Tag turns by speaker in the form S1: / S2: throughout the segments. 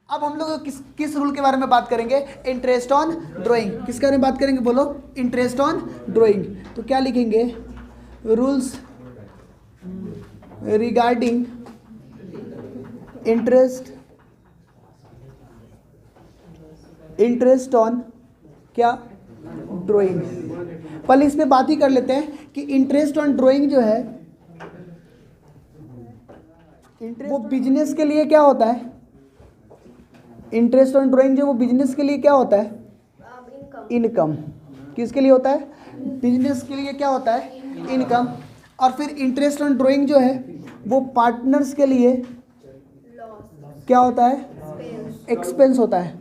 S1: अब हम लोग किस किस रूल के बारे में बात करेंगे? Interest on drawing. किसके बारे में बात करेंगे? बोलो, इंटरेस्ट ऑन ड्राइंग। तो क्या लिखेंगे? रूल्स रिगार्डिंग इंटरेस्ट ऑन क्या? ड्राइंग। पहले इस पे बात ही कर लेते हैं कि इंटरेस्ट ऑन ड्राइंग जो है वो बिजनेस के लिए क्या होता है? इंटरेस्ट ऑन ड्राइंग जो वो बिजनेस के लिए क्या होता है? इनकम। किसके लिए होता है? बिजनेस के लिए क्या होता है? इनकम। और फिर इंटरेस्ट ऑन ड्राइंग जो है वो पार्टनर्स के लिए क्या होता है? एक्सपेंस होता है।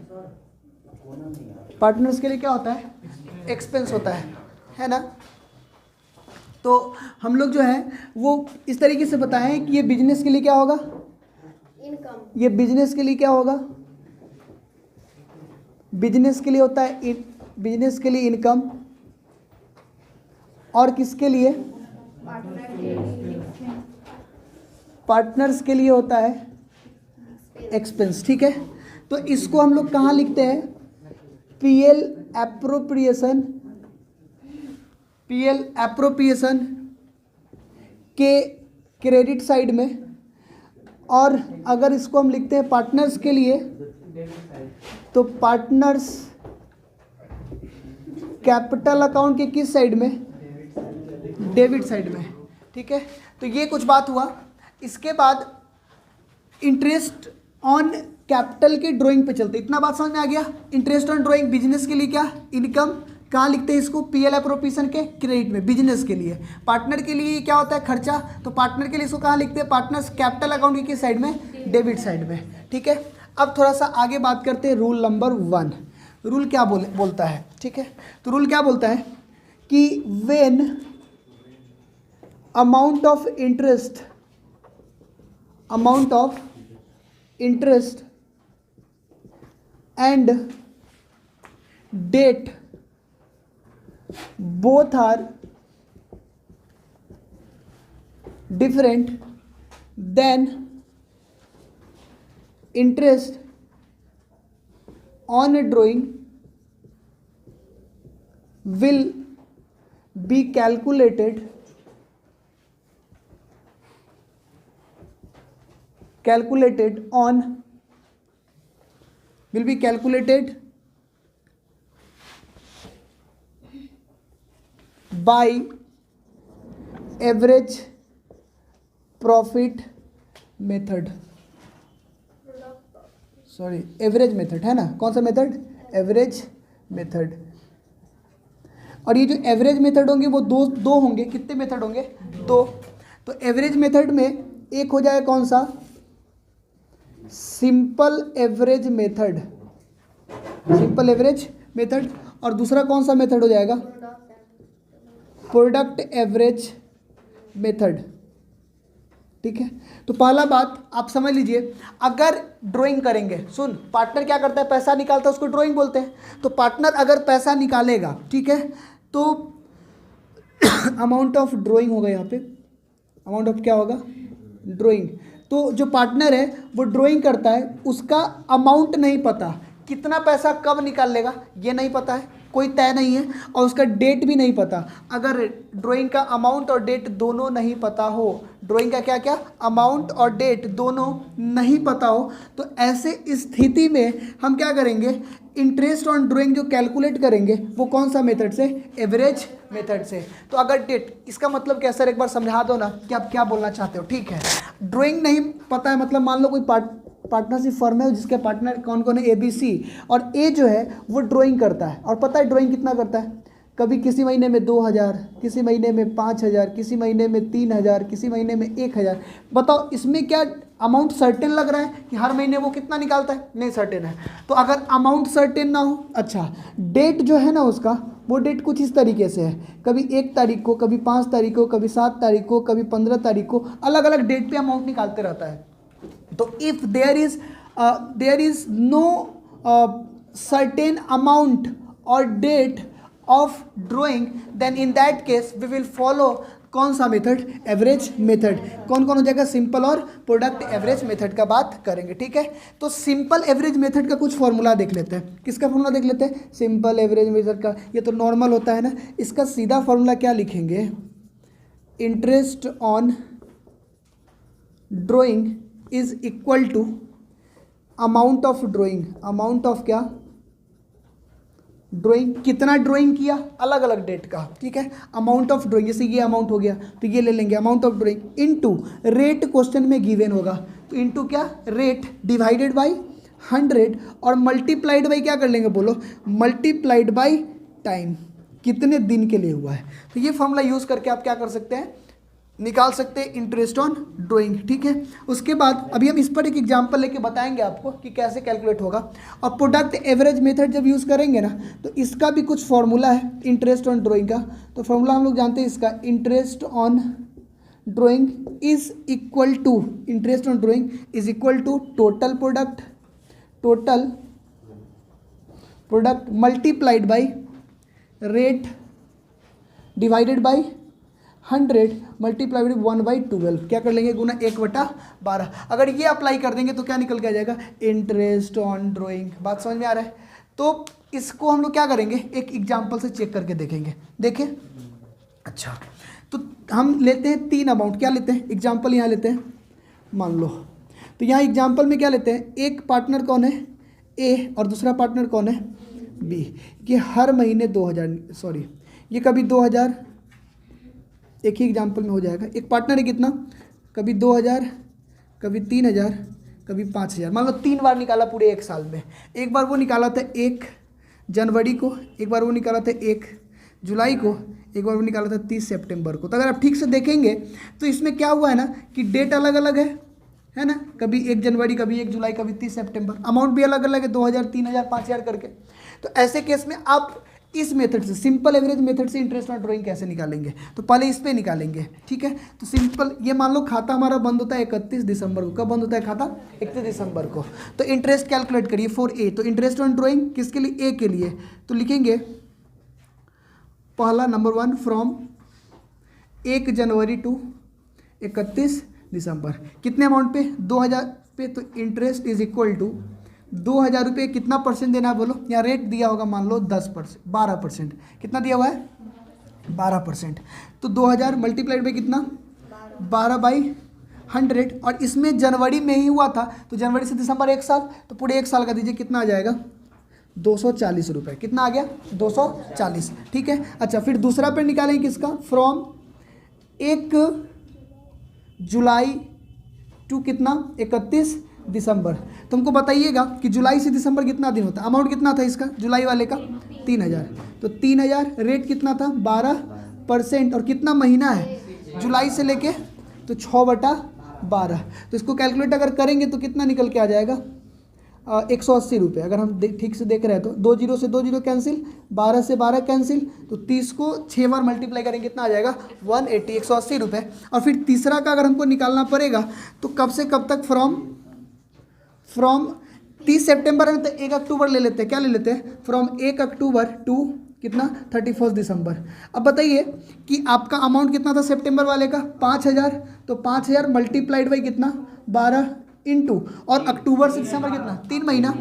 S1: पार्टनर्स के लिए क्या होता है? एक्सपेंस होता है ना? तो हम लोग जो है वो इस तरीके से बताएं कि ये बिजनेस के लिए क्या होगा? इनकम। ये बिजनेस के लिए क्या होगा? बिजनेस के लिए होता है बिजनेस के लिए इनकम। और किसके लिए? पार्टनर्स के लिए होता है एक्सपेंस। ठीक है, तो इसको हम लोग कहाँ लिखते हैं? पीएल एप्रोप्रिएशन के क्रेडिट साइड में। और अगर इसको हम लिखते हैं पार्टनर्स के लिए तो पार्टनर्स कैपिटल अकाउंट के किस साइड में? डेबिट साइड में। ठीक है, तो ये कुछ बात हुआ। इसके बाद इंटरेस्ट ऑन कैपिटल के ड्राइंग पे चलते। इतना बात समझ में आ गया? इंटरेस्ट ऑन ड्राइंग बिजनेस के लिए क्या? इनकम। कहाँ लिखते हैं इसको? पीएल एप्रोप्रिएशन के क्रेडिट में, बिजनेस के लिए। पार्टनर के लिए क्या होता है? खर्चा। तो पार्टनर के लिए इसको कहाँ लिखते हैं? पार्टनर्स कैपिटल अकाउंट के किस साइड में? डेबिट साइड में। ठीक है, अब थोड़ा सा आगे बात करते हैं। Rule number 1। रूल क्या बोलता है? ठीक है, तो रूल क्या बोलता है कि when amount of interest and date both are different, then interest on a drawing will be calculated by average profit method. Sorry, average method है ना? कौन सा मेथड? Average method. और ये जो एवरेज मेथड होंगे वो दो होंगे। कितने मेथड होंगे? 2। तो एवरेज मेथड में एक हो जाए कौन सा? Simple average method. और दूसरा कौन सा मेथड हो जाएगा? Product average method. ठीक है, तो पहला बात आप समझ लीजिए। अगर ड्राइंग करेंगे, सुन, पार्टनर क्या करता है? पैसा निकालता है, उसको ड्राइंग बोलते हैं। तो पार्टनर अगर पैसा निकालेगा, ठीक है, तो अमाउंट ऑफ ड्राइंग होगा यहाँ पे। अमाउंट ऑफ क्या होगा? ड्राइंग। तो जो पार्टनर है वो ड्राइंग करता है, उसका अमाउंट नहीं पता, कितना पैसा कब निकाल लेगा ये नहीं पता है, कोई तय नहीं है। और उसका डेट भी नहीं पता। अगर ड्राइंग का अमाउंट और डेट दोनों नहीं पता हो, ड्राइंग का क्या क्या? अमाउंट और डेट दोनों नहीं पता हो, तो ऐसे स्थिति में हम क्या करेंगे? इंटरेस्ट ऑन ड्राइंग जो कैलकुलेट करेंगे वो कौन सा मेथड से? एवरेज मेथड से। तो अगर डेट, इसका मतलब क्या सर? एक बार समझा दो ना कि आप क्या बोलना चाहते हो। ठीक है, ड्राइंग नहीं पता है मतलब मान लो कोई पार्टनरशिप फर्म है जिसके पार्टनर कौन कौन है? ABC। और ए जो है वो ड्राइंग करता है, और पता है ड्राइंग कितना करता है? कभी किसी महीने में 2000, किसी महीने में 5000, किसी महीने में 3000, किसी महीने में 1000। बताओ इसमें क्या अमाउंट सर्टेन लग रहा है कि हर महीने वो कितना निकालता है? नहीं सर्टेन है। तो अगर अमाउंट सर्टेन ना हो, अच्छा, डेट जो है ना उसका, वो डेट कुछ इस तरीके से है। कभी 1 तारीख को, कभी 5 तारीख को, कभी 7 तारीख को, कभी 15 तारीख को, अलग अलग डेट पे अमाउंट निकालते रहता है। तो if there is no certain amount or date of drawing, then in that case we will follow कौन सा मेथड? Average method. कौन कौन हो जाएगा? सिंपल और प्रोडक्ट एवरेज मेथड का बात करेंगे, ठीक है। तो सिंपल एवरेज मेथड का कुछ फॉर्मूला देख लेते हैं। किसका फॉर्मूला देख लेते हैं? सिंपल एवरेज मेथड का। ये तो नॉर्मल होता है ना, इसका सीधा फॉर्मूला क्या लिखेंगे? Interest on drawing is equal to amount of drawing. Amount of क्या? ड्राइंग। कितना ड्राइंग किया? अलग अलग डेट का, ठीक है। अमाउंट ऑफ ड्राइंग, जैसे ये अमाउंट हो गया तो ये ले लेंगे amount of drawing into rate, question में गिवन होगा तो इनटू क्या? रेट डिवाइडेड बाय 100 और मल्टीप्लाइड बाय क्या कर लेंगे? बोलो, मल्टीप्लाइड बाय टाइम, कितने दिन के लिए हुआ है। तो ये फॉर्मूला यूज करके आप क्या कर सकते हैं? निकाल सकते हैं इंटरेस्ट ऑन ड्राइंग, ठीक है। उसके बाद अभी हम इस पर एक एग्जांपल लेके बताएंगे आपको कि कैसे कैलकुलेट होगा। और प्रोडक्ट एवरेज मेथड जब यूज़ करेंगे ना तो इसका भी कुछ फॉर्मूला है इंटरेस्ट ऑन ड्राइंग का। तो फॉर्मूला हम लोग जानते हैं इसका, interest on drawing is equal to, interest on drawing is equal to total product multiplied by rate divided by 100 multiply 1/12। क्या कर लेंगे? गुना 1/12। अगर ये अप्लाई कर देंगे तो क्या निकल के आ जाएगा? Interest on drawing. बात समझ में आ रहा है? तो इसको हम लोग क्या करेंगे? एक एग्जांपल से चेक करके देखेंगे। देखें, अच्छा तो हम लेते हैं 3 अमाउंट। क्या लेते हैं? एग्जाम्पल यहाँ लेते हैं, मान लो। तो यहाँ एग्जाम्पल में क्या लेते हैं? एक पार्टनर कौन है? ए, और दूसरा पार्टनर कौन है? बी। ये हर महीने 2000, सॉरी ये कभी 2000, एक ही एग्जाम्पल में हो जाएगा। एक पार्टनर है कितना? कभी 2000, कभी 3000, कभी 5000। मान लो 3 बार निकाला पूरे एक साल में। एक बार वो निकाला था 1 जनवरी को, एक बार वो निकाला था 1 जुलाई को, एक बार वो निकाला था 30 सितंबर को। तो अगर आप ठीक से देखेंगे तो इसमें क्या हुआ है ना कि डेट अलग अलग है ना, कभी 1 जनवरी, कभी 1 जुलाई, कभी 30 सितंबर। अमाउंट भी अलग अलग है, 2000, 3000, 5000 करके। तो ऐसे केस में आप इस मेथड से, सिंपल एवरेज मेथड से इंटरेस्ट ऑन ड्राइंग कैसे निकालेंगे? तो पहले इस पे निकालेंगे, ठीक है। तो सिंपल, ये मान लो खाता हमारा बंद होता है 31 दिसंबर को। कब बंद होता है खाता? 31 दिसंबर को। तो इंटरेस्ट कैलकुलेट करिए फॉर ए। तो इंटरेस्ट ऑन ड्राइंग किसके लिए? ए के लिए। तो लिखेंगे पहला नंबर 1 फ्रॉम 1 जनवरी टू 31 दिसंबर। कितने अमाउंट पे? 2000 पे। तो इंटरेस्ट इज इक्वल टू 2000 रुपये। कितना परसेंट देना है बोलो? यहाँ रेट दिया होगा मान लो 10%, 12%। कितना दिया हुआ है? 12%। तो 2000 मल्टीप्लाइड बाई कितना? 12/100। और इसमें जनवरी में ही हुआ था तो जनवरी से दिसंबर 1 साल, तो पूरे 1 साल का दीजिए। कितना आ जाएगा? 240 रुपये। कितना आ गया? 240, ठीक है। अच्छा, फिर दूसरा पे निकालेंगे किसका? फ्रॉम 1 जुलाई टू कितना? 31 दिसंबर। तुमको बताइएगा कि जुलाई से दिसंबर कितना दिन होता है? अमाउंट कितना था इसका जुलाई वाले का? 3000। तो 3000, रेट कितना था? 12%। और कितना महीना है जुलाई से लेके? तो 6/12। तो इसको कैलकुलेट अगर करेंगे तो कितना निकल के आ जाएगा? 180 रुपये। अगर हम ठीक से देख रहे हैं तो 2 जीरो से 2 जीरो कैंसिल, 12 से 12 कैंसिल, तो 30 को 6 बार मल्टीप्लाई करेंगे कितना आ जाएगा? 180, 180 रुपये। और फिर तीसरा का अगर हमको निकालना पड़ेगा तो कब से कब तक? फ्रॉम 30 सितंबर में, तो 1 अक्टूबर ले लेते हैं। क्या ले लेते हैं? फ्रॉम 1 अक्टूबर टू कितना? 31 दिसंबर। अब बताइए कि आपका अमाउंट कितना था सितंबर वाले का? 5000। तो 5000 मल्टीप्लाइड बाई कितना? 12 इंटू, और अक्टूबर से दिसंबर कितना? 3 महीना।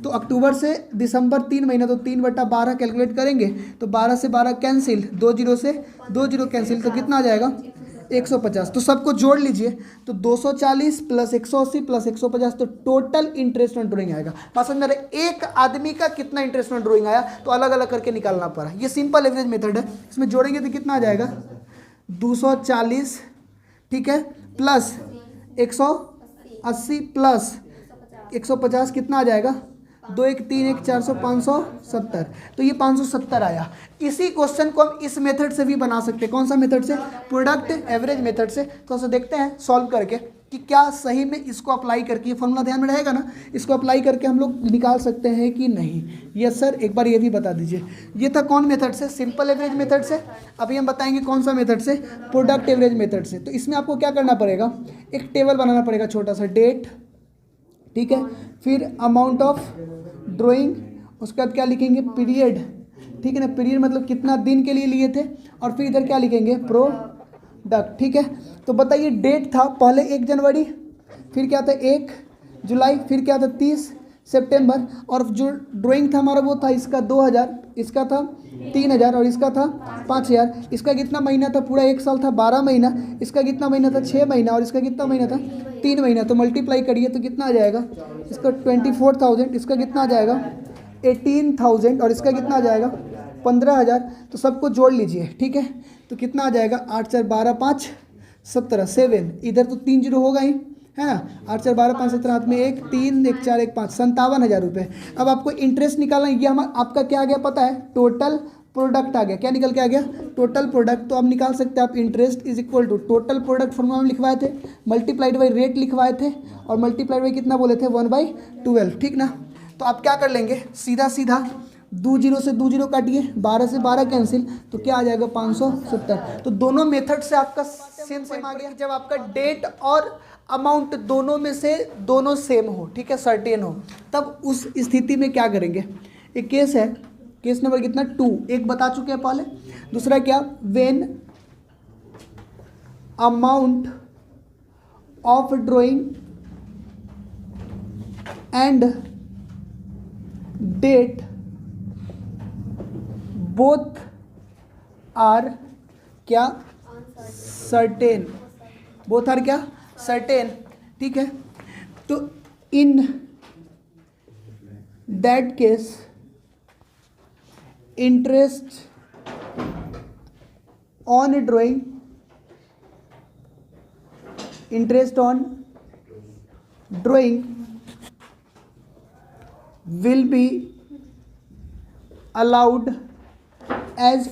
S1: तो अक्टूबर से दिसंबर 3 महीना, तो 3/12 कैलकुलेट करेंगे तो 12 से 12 कैंसिल, 2 जीरो से 2 जीरो कैंसिल, तो कितना आ जाएगा? 150। तो सबको जोड़ लीजिए तो 240 प्लस 180 प्लस 150, तो टोटल इंटरेस्ट ऑन ड्राइंग आएगा। बात समझ में आ रहा है? एक आदमी का कितना इंटरेस्ट ऑन ड्राइंग आया तो अलग अलग करके निकालना पड़ा। ये सिंपल एवरेज मेथड है। इसमें जोड़ेंगे तो कितना आ जाएगा? 240, ठीक है, प्लस 180 प्लस 150, कितना आ जाएगा? 2 1 3 1 400 570। तो ये 570 आया। इसी क्वेश्चन को हम इस मेथड से भी बना सकते हैं। कौन सा मेथड से? प्रोडक्ट एवरेज मेथड से। तो देखते हैं सॉल्व करके कि क्या सही में इसको अप्लाई करके, ये फॉर्मूला ध्यान में रहेगा ना, इसको अप्लाई करके हम लोग निकाल सकते हैं कि नहीं। यस सर, एक बार ये भी बता दीजिए। ये था कौन मेथड से? सिंपल एवरेज मेथड से। अभी हम बताएंगे कौन सा मेथड से? प्रोडक्ट एवरेज मेथड से। तो इसमें आपको क्या करना पड़ेगा? एक टेबल बनाना पड़ेगा छोटा सा, डेट, ठीक है, फिर अमाउंट ऑफ ड्राइंग, उसके बाद क्या लिखेंगे? पीरियड, ठीक है ना। पीरियड मतलब कितना दिन के लिए लिए थे, और फिर इधर क्या लिखेंगे? डक, ठीक है। तो बताइए डेट था पहले 1 जनवरी, फिर क्या था 1 जुलाई, फिर क्या था 30 सितंबर, और जो ड्राइंग था हमारा वो था इसका 2000, इसका था 3000 और इसका था 5000। इसका कितना महीना था, पूरा 1 साल था 12 महीना, इसका कितना महीना था 6 महीना, और इसका कितना महीना था 3 महीना। तो मल्टीप्लाई करिए तो कितना आ जाएगा, इसका 24,000, इसका कितना आ जाएगा 18,000, और इसका कितना आ जाएगा 15,000। तो सबको जोड़ लीजिए, ठीक है। तो कितना आ जाएगा 8 4 12 5 17, 7, इधर तो 3 जीरो होगा ही, है ना। 8 4 12 5 17, हाथ में 1 3 1 4 1 5, 57,000 रुपये। अब आपको इंटरेस्ट निकालना है, ये हम आपका क्या आ गया पता है, टोटल प्रोडक्ट आ गया। क्या निकल के आ गया, टोटल प्रोडक्ट। तो आप निकाल सकते हैं आप, interest is equal to total product formula में लिखवाए थे, मल्टीप्लाइड बाई रेट लिखवाए थे, और मल्टीप्लाइड बाई कितना बोले थे 1/12, ठीक ना। तो आप क्या कर लेंगे, सीधा सीधा 2 जीरो से 2 जीरो काटिए, 12 से 12 कैंसिल, तो क्या आ जाएगा 570। तो दोनों मेथड से आपका सेम आ गया। जब आपका डेट और अमाउंट दोनों में से दोनों सेम हो, ठीक है, सर्टेन हो, तब उस स्थिति में क्या करेंगे। एक केस है, केस नंबर कितना 2, एक बता चुके हैं पहले। दूसरा क्या, when amount of drawing and date both are क्या, सर्टेन, बोथ आर क्या, सर्टेन, ठीक है। तो in that case interest on drawing, interest on drawing will be allowed as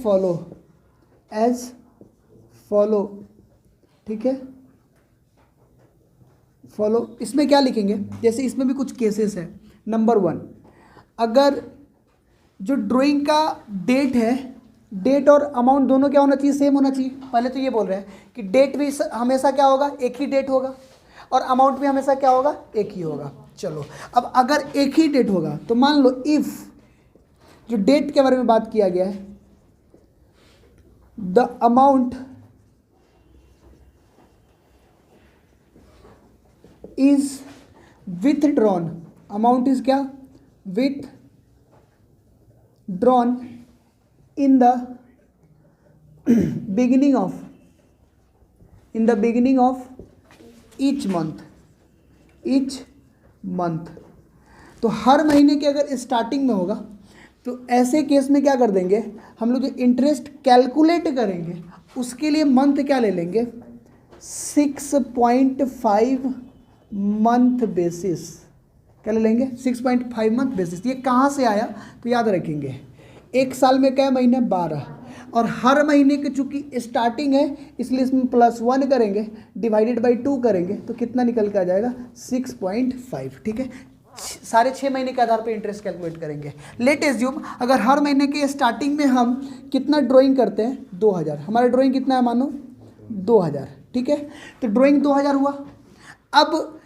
S1: follow, ठीक है, फॉलो। इसमें क्या लिखेंगे, जैसे इसमें भी कुछ केसेस है। नंबर 1, अगर जो ड्राइंग का डेट है, डेट और अमाउंट दोनों क्या होना चाहिए, सेम होना चाहिए। पहले तो ये बोल रहे हैं कि डेट भी हमेशा क्या होगा, एक ही डेट होगा, और अमाउंट भी हमेशा क्या होगा, एक ही होगा। चलो, अब अगर एक ही डेट होगा तो मान लो इफ, जो डेट के बारे में बात किया गया है, the amount is withdrawn, amount is क्या, withdrawn in the beginning of each month, तो हर महीने के अगर स्टार्टिंग में होगा तो ऐसे केस में क्या कर देंगे हम लोग, जो इंटरेस्ट कैलकुलेट करेंगे उसके लिए मंथ क्या ले लेंगे, 6.5 मंथ बेसिस। क्या ले लेंगे, 6.5 मंथ बेसिस। ये कहाँ से आया, तो याद रखेंगे, एक साल में क्या महीने 12, और हर महीने की चूंकि स्टार्टिंग है इसलिए इसमें +1 करेंगे, डिवाइडेड बाई 2 करेंगे, तो कितना निकल के आ जाएगा 6.5, ठीक है। सारे 6 महीने के आधार पे इंटरेस्ट कैलकुलेट करेंगे। लेट एज्यूम अगर हर महीने के स्टार्टिंग में हम कितना ड्राइंग करते हैं, 2000, हमारा ड्राइंग कितना है मानो 2000, ठीक है। तो ड्राइंग 2000 हुआ। अब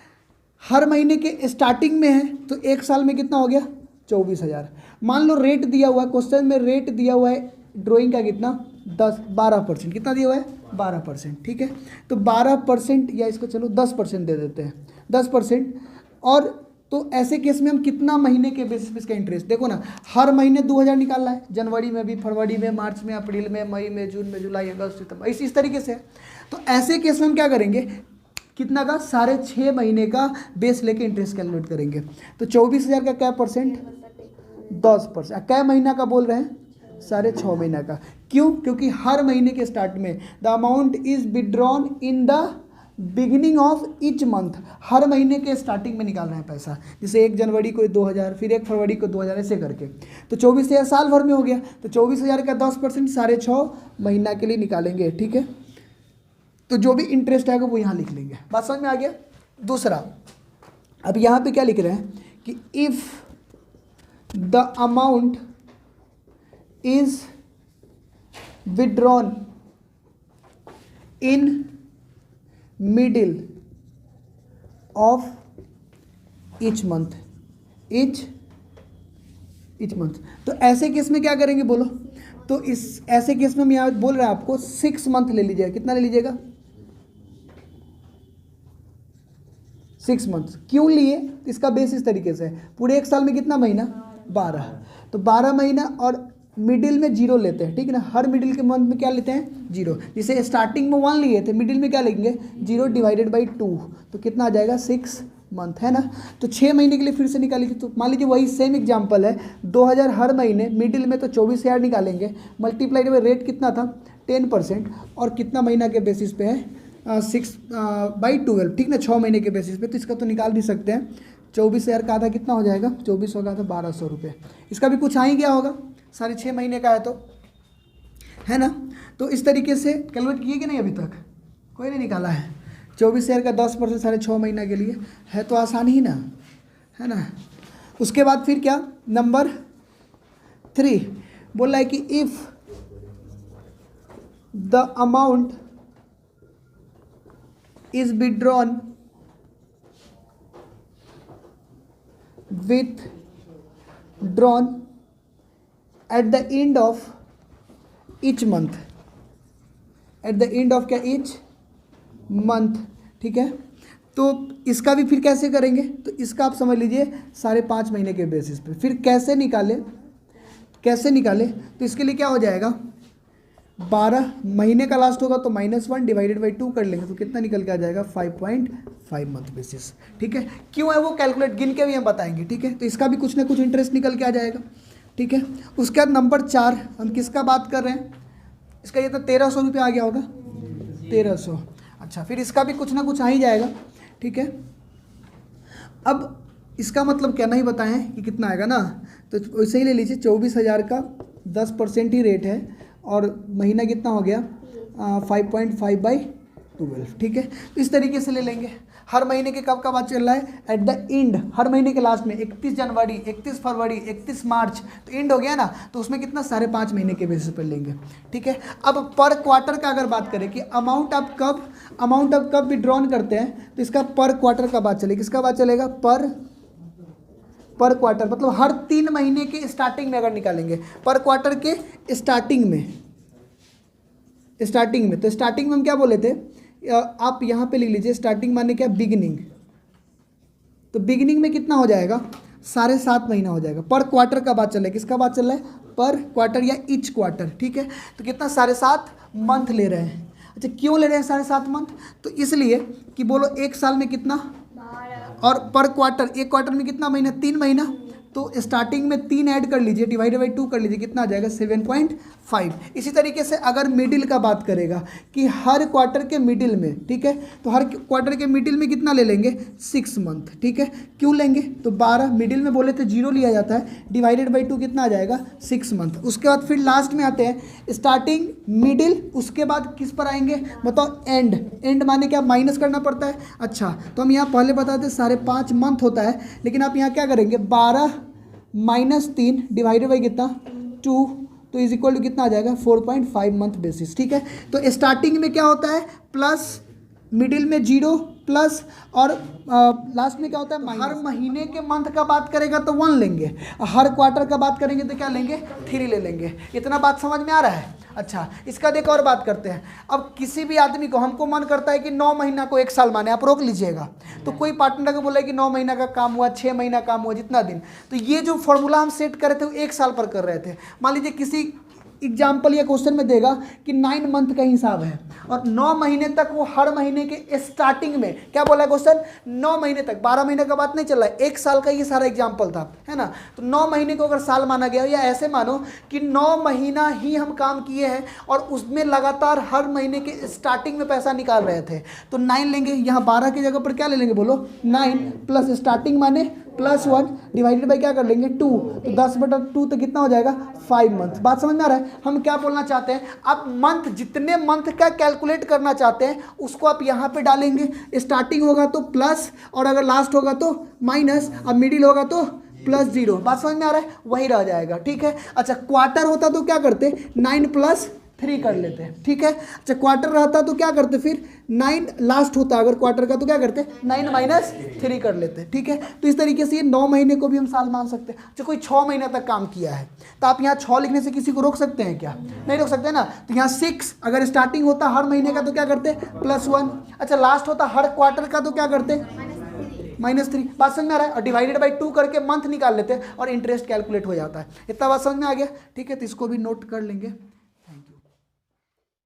S1: हर महीने के स्टार्टिंग में है तो एक साल में कितना हो गया 24,000। मान लो रेट दिया हुआ है, क्वेश्चन में रेट दिया हुआ है ड्राइंग का कितना 12%, कितना दिया हुआ है 12%, ठीक है। तो 12% या इसको चलो 10% दे देते हैं, 10%। और तो ऐसे केस में हम कितना महीने के बेसिस पे इसका इंटरेस्ट, देखो ना, हर महीने 2000 निकालना है, जनवरी में भी, फरवरी में, मार्च में, अप्रैल में, मई में, जून में, जुलाई, अगस्त, सितंबर, इस तरीके से। तो ऐसे केस में हम क्या करेंगे, कितना का, सारे 6 महीने का बेस लेके इंटरेस्ट कैलकुलेट करेंगे। तो 24,000 का क्या परसेंट, 10%। क्या महीना का बोल रहे हैं, सारे 6 महीना का। क्यों, क्योंकि हर महीने के स्टार्ट में the amount is withdrawn in the beginning of each month, हर महीने के स्टार्टिंग में निकालना है पैसा। जैसे 1 जनवरी को 2000, फिर 1 फरवरी को 2000, ऐसे करके। तो 24,000 साल भर में हो गया, तो 24,000 का 10% सारे 6 महीना के लिए निकालेंगे, ठीक है। तो जो भी इंटरेस्ट आएगा वो यहाँ लिख लेंगे। बात समझ में आ गया। दूसरा, अब यहाँ पे क्या लिख रहे हैं कि if the amount is withdrawn in middle of each month, तो ऐसे केस में क्या करेंगे बोलो, तो इस ऐसे केस में हम यहाँ बोल रहे हैं आपको 6 मंथ ले लीजिएगा। कितना ले लीजिएगा? 6 मंथ। क्यों लिए? इसका बेस इस तरीके से है, पूरे एक साल में कितना महीना? 12। तो 12 महीना और मिडिल में 0 लेते हैं, ठीक है ना। हर मिडिल के मंथ में क्या लेते हैं? 0। जैसे स्टार्टिंग में 1 लिए थे, मिडिल में क्या लेंगे? 0 डिवाइडेड बाई 2, तो कितना आ जाएगा? 6 मंथ, है ना। तो 6 महीने के लिए फिर से निकाल लीजिए। तो मान लीजिए वही सेम एग्जांपल है, 2000 हर महीने, मिडिल में तो 24,000 निकालेंगे, मल्टीप्लाइड बाई रेट कितना था? 10%, और कितना महीना के बेसिस पे है? 6/12, ठीक ना, 6 महीने के बेसिस पे। तो इसका तो निकाल भी सकते हैं। 24,000 का आधा कितना हो जाएगा? 2400 का आधा 1200 रुपये। इसका भी कुछ आ ही गया होगा, 6.5 महीने का है तो, है ना। तो इस तरीके से कैलकुलेट किए कि नहीं? अभी तक कोई नहीं निकाला है। 24,000 का 10% 6.5 महीना के लिए है, तो आसान ही ना, है ना। उसके बाद फिर क्या? नंबर 3 बोल रहा है कि if the amount is withdrawn at the end of each month, at the end of क्या? each month, ठीक है। तो इसका भी फिर कैसे करेंगे? तो इसका आप समझ लीजिए 5.5 महीने के बेसिस पे। फिर कैसे निकाले? तो इसके लिए क्या हो जाएगा? 12 महीने का लास्ट होगा तो -1 डिवाइडेड बाई 2 कर लेंगे, तो कितना निकल के आ जाएगा? 5.5 मंथ बेसिस, ठीक है। क्यों है वो कैलकुलेट गिन के भी हम बताएंगे, ठीक है। तो इसका भी कुछ ना कुछ इंटरेस्ट निकल के आ जाएगा, ठीक है। उसके बाद नंबर 4 हम किसका बात कर रहे हैं? इसका ये तो 1300 रुपये आ गया होगा, 1300। अच्छा, फिर इसका भी कुछ ना कुछ आ ही जाएगा, ठीक है। अब इसका मतलब क्या नहीं बताएं कि कितना आएगा ना, तो वैसे ही ले लीजिए। 24,000 का 10% ही रेट है, और महीना कितना हो गया? 5.5/12, ठीक है। तो इस तरीके से ले लेंगे। हर महीने के कब का बात चल रहा है? एट द एंड, हर महीने के लास्ट में 31 जनवरी, 31 फरवरी, 31 मार्च, तो एंड हो गया ना, तो उसमें कितना? 5.5 महीने के बेसिस पर लेंगे, ठीक है। अब पर क्वार्टर का अगर बात करें कि अमाउंट आप कब विड्रॉन करते हैं, तो इसका पर क्वार्टर का बात चलेगी। किसका बात चलेगा? पर क्वार्टर, मतलब हर 3 महीने के स्टार्टिंग में अगर निकालेंगे, पर क्वार्टर के स्टार्टिंग में। तो स्टार्टिंग में हम क्या बोले थे? आप यहाँ पे लिख लीजिए, स्टार्टिंग माने क्या? बिगिनिंग। तो बिगिनिंग में कितना हो जाएगा? 7.5 महीना हो जाएगा। पर क्वार्टर का बात चल रहा है। किसका बात चल रहा है? पर क्वार्टर या ईच क्वार्टर, ठीक है। तो कितना? 7.5 मंथ ले रहे हैं। अच्छा, क्यों ले रहे हैं 7.5 मंथ? तो इसलिए कि बोलो एक साल में कितना, और पर क्वार्टर, एक क्वार्टर में कितना महीना? 3 महीना। तो स्टार्टिंग में 3 ऐड कर लीजिए, डिवाइडेड बाई 2 कर लीजिए, कितना आ जाएगा? 7.5। इसी तरीके से अगर मिडिल का बात करेगा कि हर क्वार्टर के मिडिल में, ठीक है, तो हर क्वार्टर के मिडिल में कितना ले लेंगे? 6 मंथ, ठीक है। क्यों लेंगे? तो 12 मिडिल में बोले तो 0 लिया जाता है, डिवाइडेड बाई 2 कितना आ जाएगा? 6 मंथ। उसके बाद फिर लास्ट में आते हैं स्टार्टिंग, मिडिल, उसके बाद किस पर आएंगे? बताओ? एंड माने क्या? माइनस करना पड़ता है। अच्छा, तो हम यहाँ पहले बताते 5.5 मंथ होता है, लेकिन आप यहाँ क्या करेंगे? 12 -3 डिवाइडेड बाई कितना? 2, तो इज इक्वल टू कितना आ जाएगा? 4.5 मंथ बेसिस, ठीक है। तो स्टार्टिंग में क्या होता है? प्लस, मिडिल में 0 प्लस, और लास्ट में क्या होता है? माइनस। हर महीने के मंथ का बात करेगा तो 1 लेंगे, हर क्वार्टर का बात करेंगे तो क्या लेंगे? 3 ले लेंगे। इतना बात समझ में आ रहा है? अच्छा, इसका देख और बात करते हैं। अब किसी भी आदमी को, हमको मन करता है कि 9 महीना को 1 साल माने, आप रोक लीजिएगा। तो कोई पार्टनर को बोला कि 9 महीना का काम हुआ, 6 महीना काम हुआ, जितना दिन, तो ये जो फॉर्मूला हम सेट कर रहे थे वो 1 साल पर कर रहे थे। मान लीजिए किसी एग्जाम्पल या क्वेश्चन में देगा कि 9 मंथ का हिसाब है, और 9 महीने तक वो हर महीने के स्टार्टिंग में क्या बोला है क्वेश्चन? 9 महीने तक, 12 महीने का बात नहीं चल रहा है, 1 साल का ये सारा एग्जाम्पल था, है ना। तो 9 महीने को अगर साल माना गया, या ऐसे मानो कि 9 महीना ही हम काम किए हैं और उसमें लगातार हर महीने के स्टार्टिंग में पैसा निकाल रहे थे, तो 9 लेंगे। यहाँ 12 की जगह पर क्या ले लेंगे? बोलो? 9 प्लस स्टार्टिंग माने +1 डिवाइडेड बाई क्या कर लेंगे? 2, तो 10/2 तो कितना हो जाएगा? 5 मंथ। बात समझ में आ रहा है? हम क्या बोलना चाहते हैं? आप मंथ, जितने मंथ का कैलकुलेट करना चाहते हैं उसको आप यहाँ पे डालेंगे। स्टार्टिंग होगा तो प्लस, और अगर लास्ट होगा तो माइनस, और मिडिल होगा तो +0। बात समझ में आ रहा है? वही रह जाएगा, ठीक है। अच्छा, क्वार्टर होता तो क्या करते? 9 + 3 कर लेते हैं, ठीक है। अच्छा क्वार्टर रहता तो क्या करते फिर 9 लास्ट होता अगर क्वार्टर का तो क्या करते 9 माइनस 3 कर लेते हैं, ठीक है। तो इस तरीके से ये 9 महीने को भी हम साल मान सकते हैं। अच्छा कोई 6 महीने तक काम किया है तो आप यहाँ 6 लिखने से किसी को रोक सकते हैं क्या? नहीं रोक सकते ना। तो यहाँ 6 अगर स्टार्टिंग होता हर महीने का तो क्या करते +1। अच्छा लास्ट होता हर क्वार्टर का तो क्या करते -3। बात समझ में आ रहा है। और डिवाइडेड बाई 2 करके मंथ निकाल लेते हैं और इंटरेस्ट कैलकुलेट हो जाता है। इतना बात समझ में आ गया, ठीक है। तो इसको भी नोट कर लेंगे।